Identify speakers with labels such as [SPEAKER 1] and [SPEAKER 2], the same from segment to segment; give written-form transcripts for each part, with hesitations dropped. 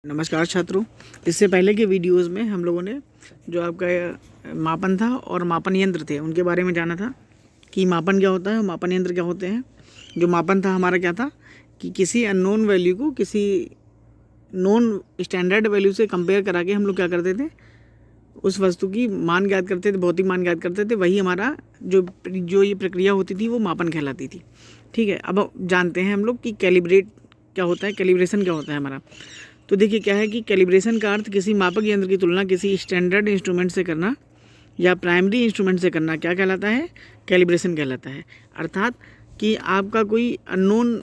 [SPEAKER 1] नमस्कार छात्रों। इससे पहले के वीडियोस में हम लोगों ने जो आपका मापन था और मापन यंत्र थे उनके बारे में जाना था कि मापन क्या होता है और मापन यंत्र क्या होते हैं। जो मापन था हमारा क्या था कि किसी अननोन वैल्यू को किसी नॉन स्टैंडर्ड वैल्यू से कंपेयर करा के हम लोग क्या करते थे, उस वस्तु की मान ज्ञात करते थे, भौतिक मान ज्ञात करते थे। वही हमारा जो ये प्रक्रिया होती थी वो मापन कहलाती थी। ठीक है, अब जानते हैं हम लोग कि कैलिब्रेट क्या होता है, कैलिब्रेशन क्या होता है हमारा। तो देखिए क्या है कि कैलिब्रेशन का अर्थ किसी मापक यंत्र की तुलना किसी स्टैंडर्ड इंस्ट्रूमेंट से करना या प्राइमरी इंस्ट्रूमेंट से करना क्या कहलाता है, कैलिब्रेशन कहलाता है। अर्थात कि आपका कोई अननोन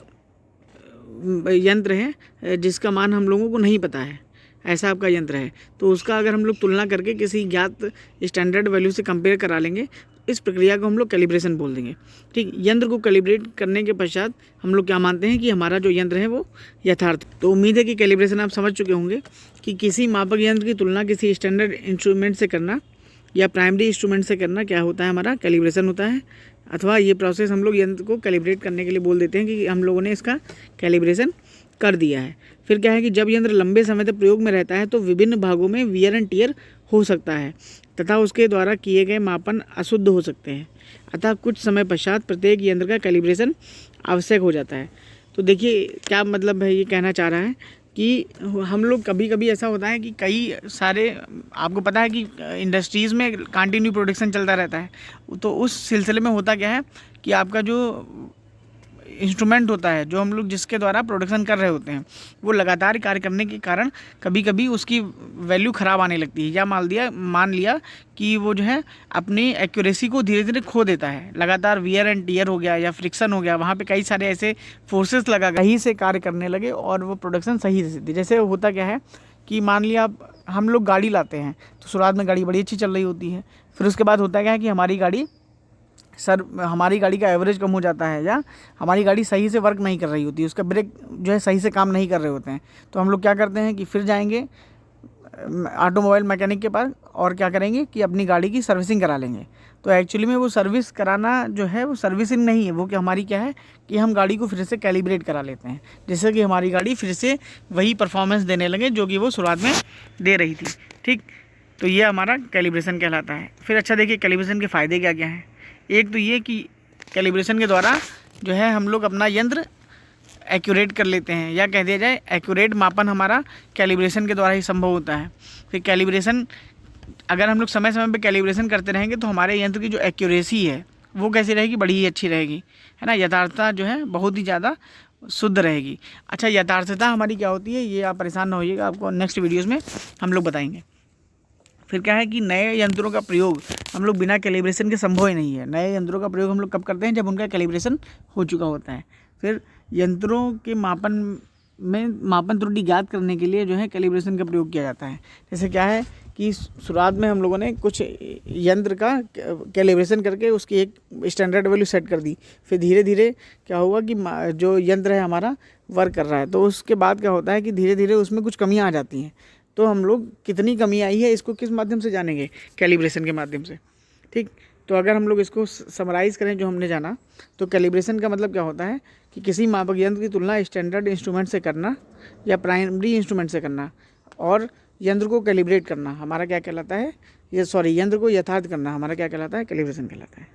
[SPEAKER 1] यंत्र है जिसका मान हम लोगों को नहीं पता है, ऐसा आपका यंत्र है, तो उसका अगर हम लोग तुलना करके किसी ज्ञात स्टैंडर्ड वैल्यू से कंपेयर करा लेंगे, इस प्रक्रिया को हम लोग कैलिब्रेशन बोल देंगे। ठीक, यंत्र को कैलिब्रेट करने के पश्चात हम लोग क्या मानते हैं कि हमारा जो यंत्र है वो यथार्थ। तो उम्मीद है कि कैलिब्रेशन आप समझ चुके होंगे कि किसी मापक यंत्र की तुलना किसी स्टैंडर्ड इंस्ट्रूमेंट से करना या प्राइमरी इंस्ट्रूमेंट से करना क्या होता है, हमारा कैलिब्रेशन होता है। अथवा ये प्रोसेस हम लोग यंत्र को कैलिब्रेट करने के लिए बोल देते हैं कि हम लोगों ने इसका कैलिब्रेशन कर दिया है। फिर क्या है कि जब यंत्र लंबे समय तक प्रयोग में रहता है तो विभिन्न भागों में वियर एंड टियर हो सकता है तथा उसके द्वारा किए गए मापन अशुद्ध हो सकते हैं। अतः कुछ समय पश्चात प्रत्येक यंत्र का कैलिब्रेशन आवश्यक हो जाता है। तो देखिए क्या मतलब है, ये कहना चाह रहा है कि हम लोग कभी कभी ऐसा होता है कि कई सारे, आपको पता है कि इंडस्ट्रीज़ में कंटिन्यू प्रोडक्शन चलता रहता है, तो उस सिलसिले में होता क्या है कि आपका जो इंस्ट्रूमेंट होता है, जो हम लोग जिसके द्वारा प्रोडक्शन कर रहे होते हैं, वो लगातार कार्य करने के कारण कभी कभी उसकी वैल्यू ख़राब आने लगती है, या मान लिया कि वो जो है अपनी एक्यूरेसी को धीरे धीरे खो देता है। लगातार वियर एंड टियर हो गया या फ्रिक्शन हो गया, वहाँ पे कई सारे ऐसे फोर्सेस लगा सही से कार्य करने लगे और वो प्रोडक्शन सही से, जैसे होता क्या है कि मान लिया हम लोग गाड़ी लाते हैं तो शुरुआत में गाड़ी बड़ी अच्छी चल रही होती है, फिर उसके बाद होता क्या है कि हमारी गाड़ी का एवरेज कम हो जाता है या हमारी गाड़ी सही से वर्क नहीं कर रही होती है, उसका ब्रेक जो है सही से काम नहीं कर रहे होते हैं। तो हम लोग क्या करते हैं कि फिर जाएंगे ऑटोमोबाइल मैकेनिक के पास और क्या करेंगे कि अपनी गाड़ी की सर्विसिंग करा लेंगे। तो एक्चुअली में वो सर्विस कराना जो है वो सर्विसिंग नहीं है, वो कि हमारी क्या है कि हम गाड़ी को फिर से कैलिब्रेट करा लेते हैं, जिससे कि हमारी गाड़ी फिर से वही परफॉर्मेंस देने लगे जो कि वो शुरुआत में दे रही थी। ठीक, तो ये हमारा कैलिब्रेशन कहलाता है। फिर अच्छा देखिए कैलिब्रेशन के फ़ायदे क्या क्या हैं। एक तो ये कि कैलिब्रेशन के द्वारा जो है हम लोग अपना यंत्र एक्यूरेट कर लेते हैं, या कह दिया जाए एक्यूरेट मापन हमारा कैलिब्रेशन के द्वारा ही संभव होता है। फिर कैलिब्रेशन अगर हम लोग समय समय पे कैलिब्रेशन करते रहेंगे तो हमारे यंत्र की जो एक्यूरेसी है वो कैसी रहेगी, बड़ी ही अच्छी रहेगी, है ना। यथार्थता जो है बहुत ही ज़्यादा शुद्ध रहेगी। अच्छा, यथार्थता हमारी क्या होती है ये आप परेशान ना होइएगा, आपको नेक्स्ट वीडियोज़ में हम लोग बताएंगे। फिर क्या है कि नए यंत्रों का प्रयोग हम लोग बिना कैलिब्रेशन के संभव ही नहीं है। नए यंत्रों का प्रयोग हम लोग कब करते हैं, जब उनका कैलिब्रेशन हो चुका होता है। फिर यंत्रों के मापन त्रुटि ज्ञात करने के लिए जो है कैलिब्रेशन का प्रयोग किया जाता है। जैसे क्या है कि शुरुआत में हम लोगों ने कुछ यंत्र का कैलिब्रेशन करके उसकी एक स्टैंडर्ड वैल्यू सेट कर दी, फिर धीरे धीरे क्या हुआ कि जो यंत्र है हमारा वर्क कर रहा है, तो उसके बाद क्या होता है कि धीरे धीरे उसमें कुछ कमियाँ आ जाती हैं। तो हम लोग कितनी कमी आई है इसको किस माध्यम से जानेंगे, कैलिब्रेशन के माध्यम से। ठीक, तो अगर हम लोग इसको समराइज़ करें जो हमने जाना, तो कैलिब्रेशन का मतलब क्या होता है कि किसी मापक यंत्र की तुलना स्टैंडर्ड इंस्ट्रूमेंट से करना या प्राइमरी इंस्ट्रूमेंट से करना और यंत्र को कैलिब्रेट करना हमारा क्या कहलाता है, यंत्र को यथार्थ करना हमारा क्या कहलाता है, कैलिब्रेशन कहलाता है।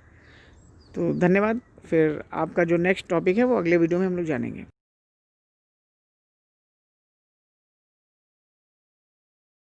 [SPEAKER 1] तो धन्यवाद। फिर आपका जो नेक्स्ट टॉपिक है वो अगले वीडियो में हम लोग जानेंगे।